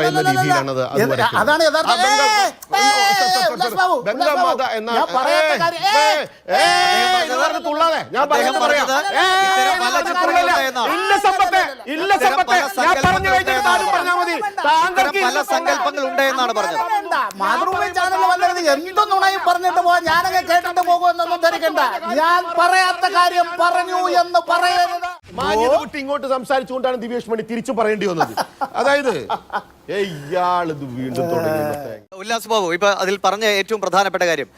രീതിയിലാണത്. അതാണ് സങ്കല്പങ്ങൾ ഉണ്ട് എന്നാണ് പറഞ്ഞത്. മാതൃഭൂമി ചാനൽ വന്നത് എന്തൊന്നുണയും പറഞ്ഞിട്ട് പോവാ, ഞാനൊക്കെ കേട്ടിട്ട് പോകുമെന്നൊന്നും ധരിക്കണ്ട. ഞാൻ പറയാത്ത കാര്യം പറഞ്ഞു എന്ന് പറയരുത്. മാന്യത വിട്ട് ഇങ്ങോട്ട് സംസാരിച്ചുകൊണ്ടാണ് ദിവേഷ് മണി തിരിച്ചു പറയേണ്ടി വന്നത്. അതായത് ഇയാളിത് വീണ്ടും തുടങ്ങി. ഉല്ലാസ് ബാബു ഇപ്പൊ അതിൽ പറഞ്ഞ ഏറ്റവും പ്രധാനപ്പെട്ട കാര്യം,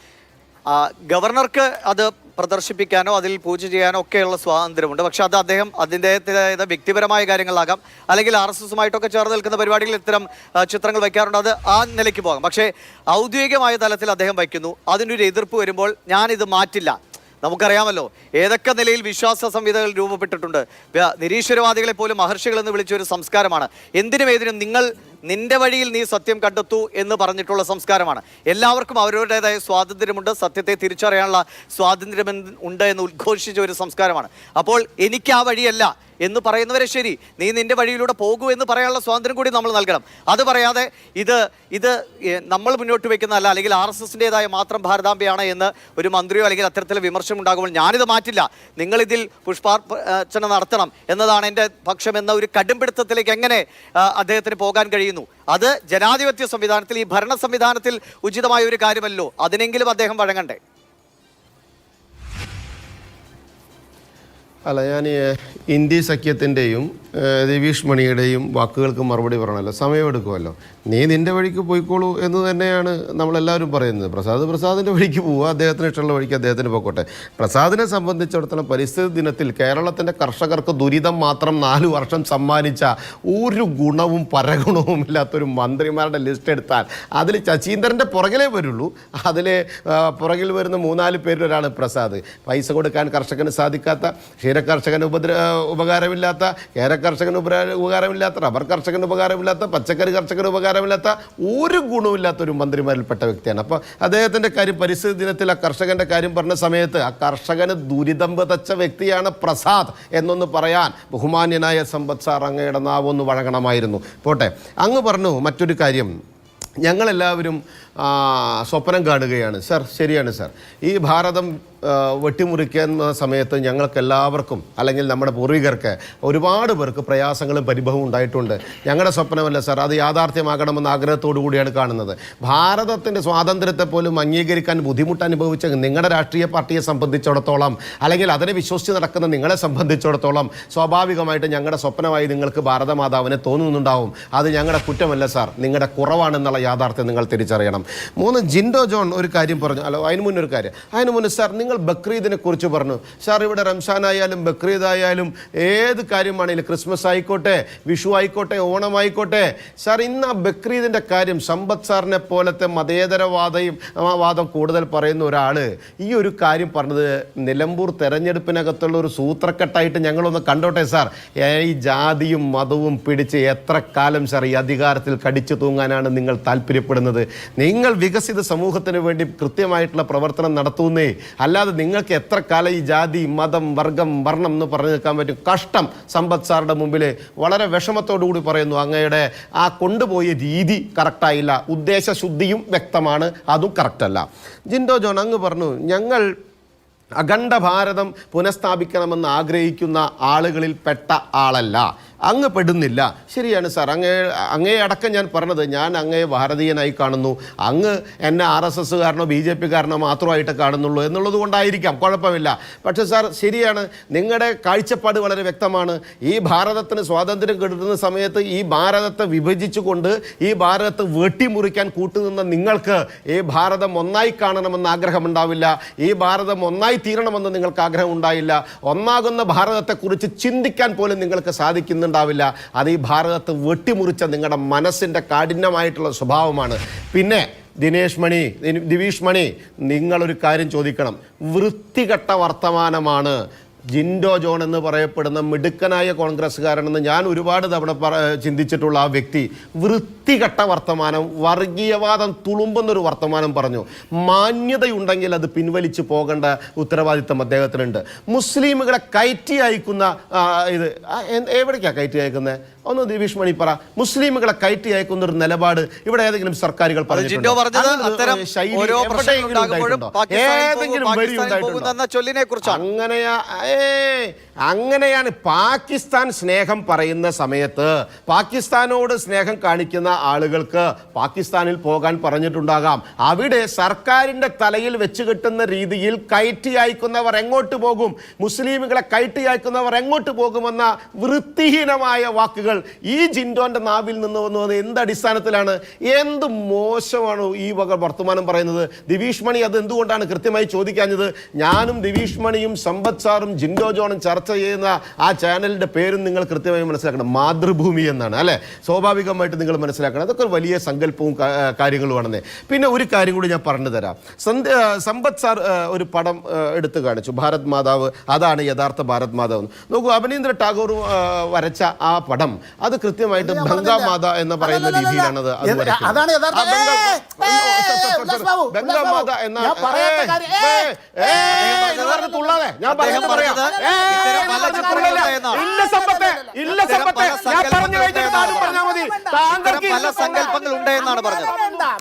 ഗവർണർക്ക് അത് പ്രദർശിപ്പിക്കാനോ അതിൽ പൂജ ചെയ്യാനോ ഒക്കെയുള്ള സ്വാതന്ത്ര്യമുണ്ട്. പക്ഷെ അത് അദ്ദേഹം അതിൻ്റെതായ വ്യക്തിപരമായ കാര്യങ്ങളിലാകാം, അല്ലെങ്കിൽ RSSുമായിട്ടൊക്കെ ചേർന്ന് നിൽക്കുന്ന പരിപാടികളിൽ ഇത്തരം ചിത്രങ്ങൾ വയ്ക്കാറുണ്ട്. അത് ആ നിലയ്ക്ക് പോകാം. പക്ഷേ ഔദ്യോഗികമായ തലത്തിൽ അദ്ദേഹം വയ്ക്കുന്നു. അതിനൊരു എതിർപ്പ് വരുമ്പോൾ ഞാനിത് മാറ്റില്ല. നമുക്കറിയാമല്ലോ ഏതൊക്കെ നിലയിൽ വിശ്വാസ സംഹിതകൾ രൂപപ്പെട്ടിട്ടുണ്ട്. നിരീശ്വരവാദികളെ പോലും മഹർഷികൾ എന്ന് വിളിച്ച ഒരു സംസ്കാരമാണ്. എന്തിനും ഏതിനും നിന്റെ വഴിയിൽ നീ സത്യം കണ്ടെത്തൂ എന്ന് പറഞ്ഞിട്ടുള്ള സംസ്കാരമാണ്. എല്ലാവർക്കും അവരവരുടേതായ സ്വാതന്ത്ര്യമുണ്ട്, സത്യത്തെ തിരിച്ചറിയാനുള്ള സ്വാതന്ത്ര്യം ഉണ്ട് എന്ന് ഉദ്ഘോഷിച്ച ഒരു സംസ്കാരമാണ്. അപ്പോൾ എനിക്ക് ആ വഴിയല്ല എന്ന് പറയുന്നവരെ ശരി, നീ നിന്റെ വഴിയിലൂടെ പോകൂ എന്ന് പറയാനുള്ള സ്വാതന്ത്ര്യം കൂടി നമ്മൾ നൽകണം. അത് പറയാതെ ഇത് നമ്മൾ മുന്നോട്ട് വെക്കുന്നതല്ല, അല്ലെങ്കിൽ RSSൻ്റെതായ മാത്രം ഭാരതാംബയാണ് എന്ന് ഒരു മന്ത്രിയോ അല്ലെങ്കിൽ അത്തരത്തിലെ വിമർശനം ഉണ്ടാകുമ്പോൾ ഞാനിത് മാറ്റില്ല, നിങ്ങളിതിൽ പുഷ്പാർച്ചന നടത്തണം എന്നതാണ് എൻ്റെ പക്ഷം എന്ന ഒരു കടുംപിടുത്തത്തിലേക്ക് എങ്ങനെ അദ്ദേഹത്തിന് പോകാൻ കഴിയുന്നു? അത് ജനാധിപത്യ സംവിധാനത്തിൽ, ഈ ഭരണ സംവിധാനത്തിൽ ഉചിതമായ ഒരു കാര്യമല്ലോ. അതിനെങ്കിലും അദ്ദേഹം വഴങ്ങണ്ടേ? അല്ല, ഞാൻ ഇന്ത്യ സഖ്യത്തിൻ്റെയും രവീഷ് മണിയുടെയും വാക്കുകൾക്ക് മറുപടി പറയണമല്ലോ, സമയമെടുക്കുമല്ലോ. നീ നിൻ്റെ വഴിക്ക് പോയിക്കോളൂ എന്ന് തന്നെയാണ് നമ്മളെല്ലാവരും പറയുന്നത്. പ്രസാദിൻ്റെ വഴിക്ക് പോവുക, അദ്ദേഹത്തിന് ഇഷ്ടമുള്ള വഴിക്ക് അദ്ദേഹത്തിന് പോയിക്കോട്ടെ. പ്രസാദിനെ സംബന്ധിച്ചിടത്തോളം പരിസ്ഥിതി ദിനത്തിൽ കേരളത്തിൻ്റെ കർഷകർക്ക് ദുരിതം മാത്രം 4 വർഷം സമ്മാനിച്ച ഒരു ഗുണവും പരഗുണവും ഇല്ലാത്തൊരു മന്ത്രിമാരുടെ ലിസ്റ്റ് എടുത്താൽ അതിൽ ശശീന്ദ്രൻ്റെ പുറകിലേ വരുള്ളൂ. അതിൽ പുറകിൽ വരുന്ന 3-4 പേരിൽ ഒരാളാണ് പ്രസാദ്. പൈസ കൊടുക്കാൻ കർഷകന് സാധിക്കാത്ത, ക്ഷീരകർഷകന് ഉപകാരമില്ലാത്ത, കേരകർഷകന് ഉപകാരമില്ലാത്ത, റബ്ബർ കർഷകന് ഉപകാരമില്ലാത്ത, പച്ചക്കറി കർഷകന് ഉപകാരമില്ലാത്ത, ഒരു ഗുണമില്ലാത്തൊരു മന്ത്രിമാരിൽപ്പെട്ട വ്യക്തിയാണ്. അപ്പോൾ അദ്ദേഹത്തിൻ്റെ കാര്യം, പരിസ്ഥിതി ദിനത്തിൽ ആ കർഷകൻ്റെ കാര്യം പറഞ്ഞ സമയത്ത് ആ കർഷകന് ദുരിതം വിതച്ച വ്യക്തിയാണ് പ്രസാദ് എന്നൊന്ന് പറയാൻ ബഹുമാന്യനായ സമ്പത്ത് സാർ അങ്ങയുടെ നാവൊന്ന് വഴങ്ങണമായിരുന്നു. പോട്ടെ, അങ്ങ് പറഞ്ഞു മറ്റൊരു കാര്യം, ഞങ്ങളെല്ലാവരും സ്വപ്നം കാണുകയാണ്. സാർ, ശരിയാണ് സാർ. ഈ ഭാരതം വെട്ടിമുറിക്കുന്ന സമയത്ത് ഞങ്ങൾക്കെല്ലാവർക്കും, അല്ലെങ്കിൽ നമ്മുടെ പൂർവികർക്ക്, ഒരുപാട് പേർക്ക് പ്രയാസങ്ങളും പരിഭവവും ഉണ്ടായിട്ടുണ്ട്. ഞങ്ങളുടെ സ്വപ്നമല്ല സാർ, അത് യാഥാർത്ഥ്യമാകണമെന്ന ആഗ്രഹത്തോടു കൂടിയാണ് കാണുന്നത്. ഭാരതത്തിൻ്റെ സ്വാതന്ത്ര്യത്തെ പോലും അംഗീകരിക്കാൻ ബുദ്ധിമുട്ട് അനുഭവിച്ച നിങ്ങളുടെ രാഷ്ട്രീയ പാർട്ടിയെ സംബന്ധിച്ചിടത്തോളം, അല്ലെങ്കിൽ അതിനെ വിശ്വസിച്ച് നടക്കുന്ന നിങ്ങളെ സംബന്ധിച്ചിടത്തോളം, സ്വാഭാവികമായിട്ട് ഞങ്ങളുടെ സ്വപ്നമായി നിങ്ങൾക്ക് ഭാരതമാതാവിനെ തോന്നുന്നുണ്ടാവും. അത് ഞങ്ങളുടെ കുറ്റമല്ല സാർ, നിങ്ങളുടെ കുറവാണെന്നുള്ള യാഥാർത്ഥ്യം നിങ്ങൾ തിരിച്ചറിയണം. 3 ജിൻഡോ ജോൺ ഒരു കാര്യം പറഞ്ഞു. അതിന് മുന്നേ ഒരു കാര്യം, അതിന് മുന്നേ സാർ നിങ്ങൾ ബക്രീദിനെ കുറിച്ച് പറഞ്ഞു. സാർ, ഇവിടെ റംസാൻ ആയാലും ബക്രീദ് ആയാലും ഏത് കാര്യമാണെങ്കിലും, ക്രിസ്മസ് ആയിക്കോട്ടെ, വിഷു ആയിക്കോട്ടെ, ഓണമായിക്കോട്ടെ, സാർ ഇന്ന് ആ ബക്രീദിൻ്റെ കാര്യം സമ്പത്ത് സാറിനെ പോലത്തെ മതേതരവാദം കൂടുതൽ പറയുന്ന ഒരാൾ ഈ ഒരു കാര്യം പറഞ്ഞത് നിലമ്പൂർ തെരഞ്ഞെടുപ്പിനകത്തുള്ള ഒരു സൂത്രക്കെട്ടായിട്ട് ഞങ്ങളൊന്ന് കണ്ടോട്ടെ സാർ. ഈ ജാതിയും മതവും പിടിച്ച് എത്ര കാലം സാർ ഈ അധികാരത്തിൽ കടിച്ചു തൂങ്ങാനാണ് നിങ്ങൾ താല്പര്യപ്പെടുന്നത്? നിങ്ങൾ വികസിത സമൂഹത്തിന് വേണ്ടി കൃത്യമായിട്ടുള്ള പ്രവർത്തനം നടത്തുന്നേ, അല്ലാതെ നിങ്ങൾക്ക് എത്ര കാലം ഈ ജാതി, മതം, വർഗം, വർണ്ണം എന്ന് പറഞ്ഞു നിൽക്കാൻ പറ്റും? കഷ്ടം. സമ്പത്ത് സാറിൻ്റെ മുമ്പിൽ വളരെ വിഷമത്തോടു കൂടി പറയുന്നു, അങ്ങയുടെ ആ കൊണ്ടുപോയ രീതി കറക്റ്റായില്ല, ഉദ്ദേശശുദ്ധിയും വ്യക്തമാണ്, അതും കറക്റ്റല്ല. ജിൻഡോ ജോൺ അങ്ങ് പറഞ്ഞു, ഞങ്ങൾ അഖണ്ഡ ഭാരതം പുനഃസ്ഥാപിക്കണമെന്ന് ആഗ്രഹിക്കുന്ന ആളുകളിൽ പെട്ട ആളല്ല, അങ്ങ് പെടുന്നില്ല. ശരിയാണ് സാർ, അങ്ങേ അടക്കം ഞാൻ പറഞ്ഞത്, ഞാൻ അങ്ങയെ ഭാരതീയനായി കാണുന്നു, അങ്ങ് എന്നെ RSSകാരനോ BJPക്കാരനോ മാത്രമായിട്ട് കാണുന്നുള്ളൂ എന്നുള്ളത് കൊണ്ടായിരിക്കാം, കുഴപ്പമില്ല. പക്ഷേ സാർ, ശരിയാണ്, നിങ്ങളുടെ കാഴ്ചപ്പാട് വളരെ വ്യക്തമാണ്. ഈ ഭാരതത്തിന് സ്വാതന്ത്ര്യം കിട്ടുന്ന സമയത്ത് ഈ ഭാരതത്തെ വിഭജിച്ചുകൊണ്ട് ഈ ഭാരതത്തെ വെട്ടിമുറിക്കാൻ കൂട്ടുനിന്ന നിങ്ങൾക്ക് ഈ ഭാരതം ഒന്നായി കാണണമെന്ന് ആഗ്രഹമുണ്ടാവില്ല, ഈ ഭാരതം ഒന്നായി തീരണമെന്ന് നിങ്ങൾക്ക് ആഗ്രഹം ഉണ്ടായില്ല. ഒന്നാകുന്ന ഭാരതത്തെക്കുറിച്ച് ചിന്തിക്കാൻ പോലും നിങ്ങൾക്ക് സാധിക്കുന്നുണ്ടാവില്ല. അത് ഈ ഭാരതത്തെ വെട്ടിമുറിച്ച നിങ്ങളുടെ മനസ്സിൻ്റെ കാഠിന്യമായിട്ടുള്ള സ്വഭാവമാണ്. പിന്നെ ദിവേഷ് മണി, നിങ്ങളൊരു കാര്യം ചോദിക്കണം. വൃത്തികെട്ട വർത്തമാനമാണ് ജിൻഡോ ജോൺ എന്ന് പറയപ്പെടുന്ന മിടുക്കനായ കോൺഗ്രസ്സുകാരനെന്ന് ഞാൻ ഒരുപാട് തവണ ചിന്തിച്ചിട്ടുള്ള ആ വ്യക്തി വൃത്തികെട്ട വർത്തമാനം, വർഗീയവാദം തുളുമ്പുന്നൊരു വർത്തമാനം പറഞ്ഞു. മാന്യതയുണ്ടെങ്കിൽ അത് പിൻവലിച്ച് പോകേണ്ട ഉത്തരവാദിത്തം അദ്ദേഹത്തിനുണ്ട്. മുസ്ലിമുകളെ കയറ്റി അയക്കുന്ന ഇത് എവിടേക്കാണ് കയറ്റി അയക്കുന്നത്? ഒന്ന് ദിവീഷ് മണി പറ. മുസ്ലിമുകളെ കയറ്റി അയക്കുന്ന ഒരു നിലപാട് ഇവിടെ ഏതെങ്കിലും സർക്കാരുകൾ ജിൻഡോ പറഞ്ഞത് അത്തരം ഓരോ പ്രശ്നങ്ങളുണ്ടാകുമ്പോഴും ചൊല്ലിനെ കുറിച്ച് അങ്ങനെയാണ് പാകിസ്ഥാൻ സ്നേഹം പറയുന്ന സമയത്ത് പാകിസ്ഥാനോട് സ്നേഹം കാണിക്കുന്ന ആളുകൾക്ക് പാകിസ്ഥാനിൽ പോകാൻ പറഞ്ഞിട്ടുണ്ടാകാം. അവിടെ സർക്കാരിന്റെ തലയിൽ വെച്ച് കിട്ടുന്ന രീതിയിൽ കയറ്റി അയക്കുന്നവർ എങ്ങോട്ട് പോകും, മുസ്ലിമുകളെ കയറ്റി അയക്കുന്നവർ എങ്ങോട്ട് പോകുമെന്ന വൃത്തിഹീനമായ വാക്കുകൾ ഈ ജിൻഡോന്റെ നാവിൽ നിന്ന് വന്നത് എന്തടിസ്ഥാനത്തിലാണ്? എന്ത് മോശമാണ് ഈ വക വർത്തമാനം പറയുന്നത്. ദിവീഷ് മണി അത് എന്തുകൊണ്ടാണ് കൃത്യമായി ചോദിക്കാഞ്ഞത്? ഞാനും ദിവീഷ് മണിയും സമ്പത്ത് സാറും ജിൻഡോ ജോണും ചർച്ച ചെയ്യുന്ന ആ ചാനലിന്റെ പേരും നിങ്ങൾ കൃത്യമായി മനസ്സിലാക്കണം. മാതൃഭൂമി എന്നാണ് അല്ലെ. സ്വാഭാവികമായിട്ട് നിങ്ങൾ മനസ്സിലാക്കണം. അതൊക്കെ ഒരു വലിയ സങ്കല്പവും കാര്യങ്ങളുമാണെന്നേ. പിന്നെ ഒരു കാര്യം കൂടി ഞാൻ പറഞ്ഞു തരാം. സമ്പത്ത് സാർ ഒരു പടം എടുത്തു കാണിച്ചു, ഭാരത് മാതാവ്. അതാണ് യഥാർത്ഥ ഭാരത് മാതാവ്. നോക്കൂ, അഭിനേന്ദ്ര ടാഗോർ വരച്ച ആ പടം അത് കൃത്യമായിട്ട് ബംഗാ മാത എന്ന് പറയുന്ന രീതിയിലാണ് അത് ബംഗാ മാത എന്നാണ്. ഞാൻ പല സങ്കല്പങ്ങൾ ഉണ്ട് എന്നാണ് പറഞ്ഞത്.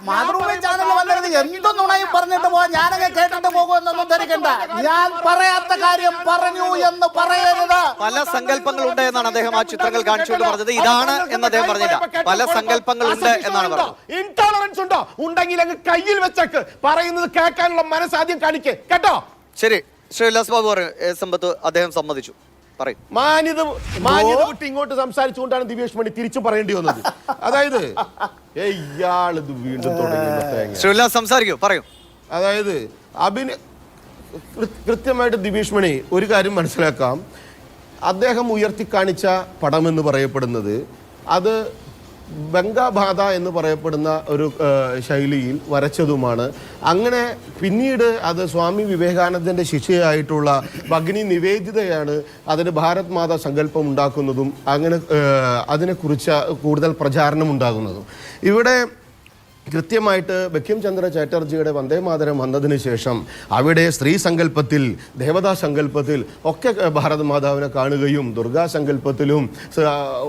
മാതൃഭൂമി ചാനൽ വന്നത് എന്തൊന്നുണയും പറഞ്ഞിട്ട് പോവാ, ഞാനങ്ങ് കേട്ടിട്ട് പോകുമെന്നൊന്നും ധരിക്കണ്ട. ഞാൻ പറയാത്ത കാര്യം പറഞ്ഞു എന്ന് പറയരുത്. പല സങ്കല്പങ്ങൾ ഉണ്ട് എന്നാണ് അദ്ദേഹം ആ ചിത്രങ്ങൾ കാണിച്ചുകൊണ്ട് പറഞ്ഞത്. ഇതാണ് എന്ന് അദ്ദേഹം പറഞ്ഞില്ല, പല സങ്കല്പങ്ങൾ ഉണ്ട് എന്നാണ് പറഞ്ഞത്. ഇൻടോളറൻസ് ഉണ്ടോ? ഉണ്ടെങ്കിൽ അങ്ങ് കയ്യിൽ വെച്ചേക്ക്. പറയുന്നത് കേൾക്കാനുള്ള മനസ്സാദ്യം കാണിക്കേ, കേട്ടോ? ശരി, ശ്രീ ഉല്ലാസ് ബാബു സമ്പത്ത് അദ്ദേഹം സമ്മതിച്ചു. മാന്യത വിട്ട് ഇങ്ങോട്ട് സംസാരിച്ചുകൊണ്ടാണ് ദിവീഷ് മണി തിരിച്ചു പറയേണ്ടി വന്നത്. അതായത് ഇയാളിത് വീണ്ടും തുടങ്ങി സംസാരിക്കൂ, പറയൂ. അതായത് കൃത്യമായിട്ട് ദിവീഷ് മണി ഒരു കാര്യം മനസ്സിലാക്കാം. അദ്ദേഹം ഉയർത്തി കാണിച്ച പടമെന്ന് പറയപ്പെടുന്നത് അത് ബംഗാബാധ എന്ന് പറയപ്പെടുന്ന ഒരു ശൈലിയിൽ വരച്ചതുമാണ്. അങ്ങനെ പിന്നീട് അത് സ്വാമി വിവേകാനന്ദൻ്റെ ശിഷ്യയായിട്ടുള്ള ഭഗിനി നിവേദിതയാണ് അതിന് ഭാരത് മാതാ സങ്കല്പം ഉണ്ടാക്കുന്നതും അങ്ങനെ അതിനെക്കുറിച്ച് കൂടുതൽ പ്രചാരണം ഉണ്ടാകുന്നതും. ഇവിടെ കൃത്യമായിട്ട് ബങ്കിം ചന്ദ്ര ചാറ്റർജിയുടെ വന്ദേ മാതരം വന്നതിന് ശേഷം അവിടെ സ്ത്രീ സങ്കല്പത്തിൽ, ദേവതാ സങ്കല്പത്തിൽ ഒക്കെ ഭാരത മാതാവിനെ കാണുകയും ദുർഗാ സങ്കല്പത്തിലും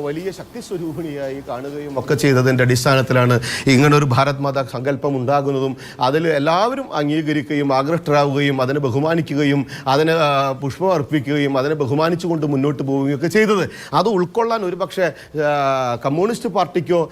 വലിയ ശക്തി സ്വരൂപിണിയായി കാണുകയും ഒക്കെ ചെയ്തതിൻ്റെ അടിസ്ഥാനത്തിലാണ് ഇങ്ങനൊരു ഭാരത് മാതാ സങ്കല്പം ഉണ്ടാകുന്നതും അതിൽ എല്ലാവരും അംഗീകരിക്കുകയും ആകൃഷ്ടരാകുകയും അതിനെ ബഹുമാനിക്കുകയും അതിന് പുഷ്പം അർപ്പിക്കുകയും അതിനെ ബഹുമാനിച്ചുകൊണ്ട് മുന്നോട്ട് പോവുകയും ഒക്കെ ചെയ്തത്. അത് ഉൾക്കൊള്ളാൻ ഒരുപക്ഷെ കമ്മ്യൂണിസ്റ്റ് പാർട്ടിക്കോ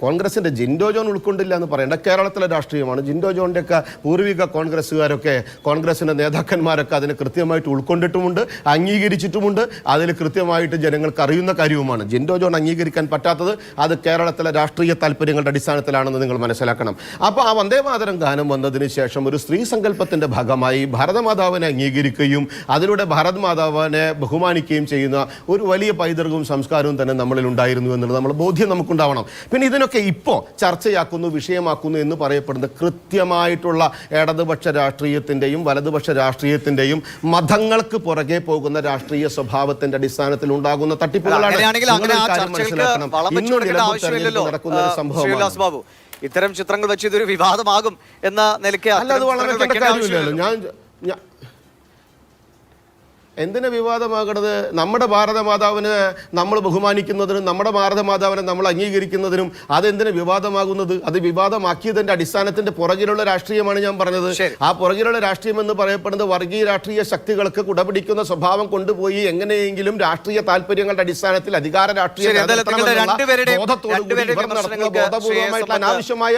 കോൺഗ്രസിൻ്റെ ജിൻഡോ ജോൺ ഉൾക്കൊണ്ടില്ല എന്ന് പറയേണ്ട. കേരളത്തിലെ രാഷ്ട്രീയമാണ്. ജിൻഡോ ജോണിൻ്റെ ഒക്കെ പൂർവിക കോൺഗ്രസ്സുകാരൊക്കെ, കോൺഗ്രസിൻ്റെ നേതാക്കന്മാരൊക്കെ അതിനെ കൃത്യമായിട്ട് ഉൾക്കൊണ്ടിട്ടുമുണ്ട്, അംഗീകരിച്ചിട്ടുമുണ്ട്. അതിൽ കൃത്യമായിട്ട് ജനങ്ങൾക്ക് അറിയുന്ന കാര്യവുമാണ്. ജിൻഡോ ജോൺ അംഗീകരിക്കാൻ പറ്റാത്തത് അത് കേരളത്തിലെ രാഷ്ട്രീയ താല്പര്യങ്ങളുടെ അടിസ്ഥാനത്തിലാണെന്ന് നിങ്ങൾ മനസ്സിലാക്കണം. അപ്പോൾ ആ വന്ദേമാതരം ഗാനം വന്നതിന് ശേഷം ഒരു സ്ത്രീ സങ്കല്പത്തിൻ്റെ ഭാഗമായി ഭാരതമാതാവിനെ അംഗീകരിക്കുകയും അതിലൂടെ ഭാരത് മാതാവിനെ ബഹുമാനിക്കുകയും ചെയ്യുന്ന ഒരു വലിയ പൈതൃകവും സംസ്കാരവും തന്നെ നമ്മളിൽ ഉണ്ടായിരുന്നു എന്നുള്ള നമ്മൾ ബോധ്യം നമുക്കുണ്ടാവണം. പിന്നെ ഇതിനൊക്കെ ഇപ്പോൾ ചർച്ചയാക്കുന്നു, വിഷയമാക്കുന്നു എന്ന് പറയപ്പെടുന്ന കൃത്യമായിട്ടുള്ള ഇടതുപക്ഷ രാഷ്ട്രീയത്തിൻ്റെയും വലതുപക്ഷ രാഷ്ട്രീയത്തിൻ്റെയും മതങ്ങൾക്ക് പുറകെ പോകുന്ന രാഷ്ട്രീയ സ്വഭാവത്തിന്റെ അടിസ്ഥാനത്തിൽ ഉണ്ടാകുന്ന തട്ടിപ്പുകളാണ്. നടക്കുന്ന ഒരു സംഭവം. ഇത്തരം ചിത്രങ്ങൾ വെച്ച് ഇതൊരു വിവാദമാകും എന്ന നിലയ്ക്ക് എന്തിനാ വിവാദമാകണത്? നമ്മുടെ ഭാരതമാതാവിനെ നമ്മൾ ബഹുമാനിക്കുന്നതിനും നമ്മുടെ ഭാരതമാതാവിനെ നമ്മൾ അംഗീകരിക്കുന്നതിനും അതെന്തിനാ വിവാദമാകുന്നത്? അത് വിവാദമാക്കിയതിന്റെ അടിസ്ഥാനത്തിന്റെ പുറകിലുള്ള രാഷ്ട്രീയമാണ് ഞാൻ പറഞ്ഞത്. ആ പുറകിലുള്ള രാഷ്ട്രീയം എന്ന് പറയപ്പെടുന്നത് വർഗീയ രാഷ്ട്രീയ ശക്തികൾക്ക് കുടപിടിക്കുന്ന സ്വഭാവം കൊണ്ടുപോയി എങ്ങനെയെങ്കിലും രാഷ്ട്രീയ താല്പര്യങ്ങളുടെ അടിസ്ഥാനത്തിൽ അധികാര രാഷ്ട്രീയ ബോധപൂർവമായിട്ടുള്ള അനാവശ്യമായ